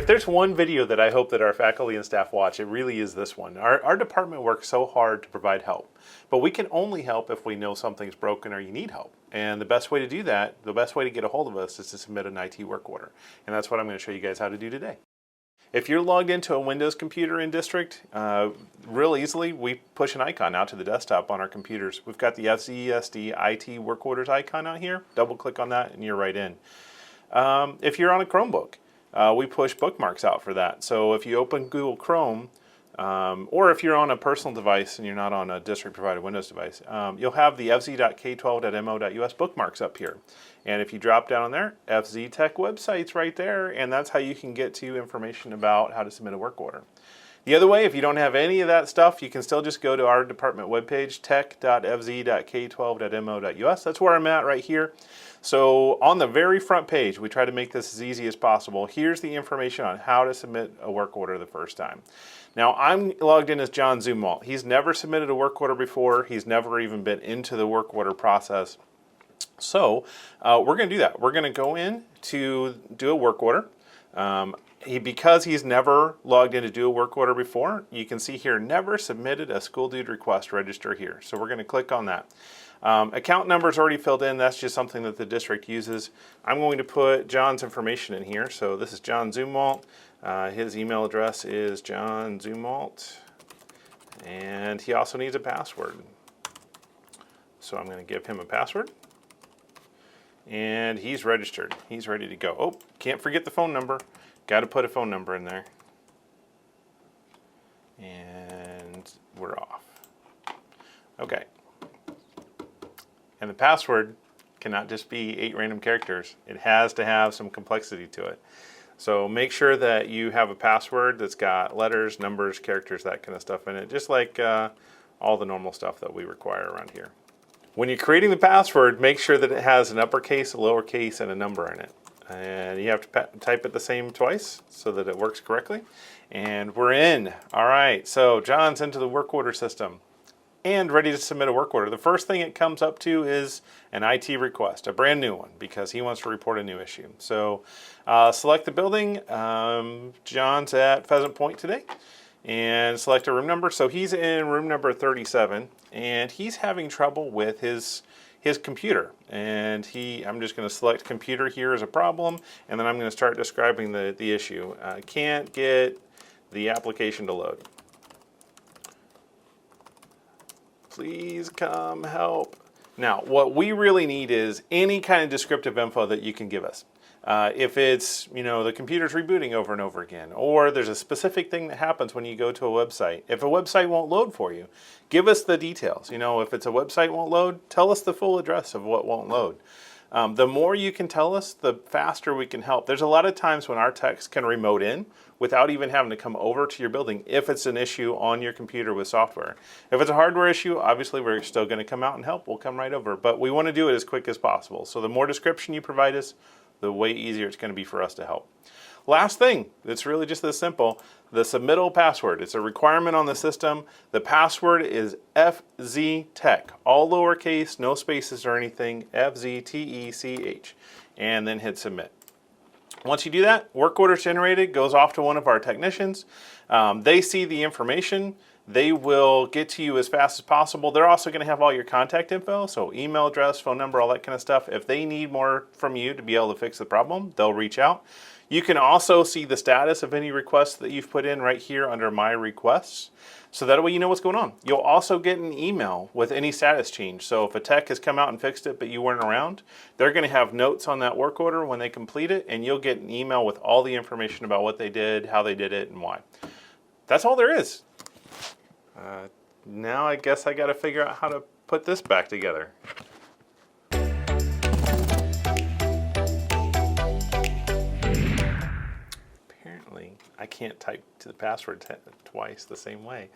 If there's one video that I hope that our faculty and staff watch, it really is this one. Our department works so hard to provide help, but we can only help if we know something's broken or you need help. And the best way to do that, the best way to get a hold of us is to submit an IT work order. And that's what I'm going to show you guys how to do today. If you're logged into a Windows computer in District, real easily, we push an icon out to the desktop on our computers. We've got the FZSD IT work orders icon out here. Double click on that and you're right in. If you're on a Chromebook, we push bookmarks out for that. So if you open Google Chrome, or if you're on a personal device and you're not on a district provided Windows device, you'll have the fz.k12.mo.us bookmarks up here. And if you drop down there, FZ Tech website's right there, and that's how you can get to information about how to submit a work order. The other way, if you don't have any of that stuff, you can still just go to our department webpage, tech.fz.k12.mo.us. That's where I'm at right here. So on the very front page, we try to make this as easy as possible. Here's the information on how to submit a work order the first time. Now I'm logged in as John Zumwalt. He's never submitted a work order before. He's never even been into the work order process. So we're going to do that. We're going to go in to do a work order. Because he's never logged in to do a work order before, you can see here, never submitted a school dude request, register here. So we're going to click on that. Account number is already filled in. That's just something that the district uses. I'm going to put John's information in here. So this is John Zumwalt. His email address is John Zumwalt. And he also needs a password. So I'm going to give him a password. And he's registered. He's ready to go. Oh, can't forget the phone number. Got to put a phone number in there. And we're off. Okay. And the password cannot just be 8 random characters. It has to have some complexity to it. So make sure that you have a password that's got letters, numbers, characters, that kind of stuff in it, just like all the normal stuff that we require around here. When you're creating the password, make sure that it has an uppercase, a lowercase, and a number in it. And you have to type it the same twice so that it works correctly. And we're in. All right, so John's into the work order system and ready to submit a work order. The first thing it comes up to is an IT request, a brand new one, because he wants to report a new issue. So select the building. John's at Pheasant Point today. And select a room number. So he's in room number 37, and he's having trouble with his computer. And I'm just going to select computer here as a problem, and then I'm going to start describing the issue. Can't get the application to load. Please come help. Now, what we really need is any kind of descriptive info that you can give us. If it's, the computer's rebooting over and over again, or there's a specific thing that happens when you go to a website. If a website won't load for you, give us the details. If it's a website won't load, tell us the full address of what won't load. The more you can tell us, the faster we can help. There's a lot of times when our techs can remote in without even having to come over to your building if it's an issue on your computer with software. If it's a hardware issue, obviously we're still going to come out and help. We'll come right over, but we want to do it as quick as possible. So the more description you provide us, the way easier it's going to be for us to help. Last thing, it's really just this simple, the submittal password. It's a requirement on the system. The password is FZTech, all lowercase, no spaces or anything, FZTECH, and then hit submit. Once you do that, work order is generated, goes off to one of our technicians. They see the information. They will get to you as fast as possible. They're also going to have all your contact info, so email address, phone number, all that kind of stuff. If they need more from you to be able to fix the problem, they'll reach out. You can also see the status of any requests that you've put in right here under My Requests, so that way you know what's going on. You'll also get an email with any status change. So if a tech has come out and fixed it but you weren't around, they're going to have notes on that work order when they complete it, and you'll get an email with all the information about what they did, how they did it, and why. That's all there is. Now I guess I got to figure out how to put this back together. Apparently, I can't type to the password twice the same way.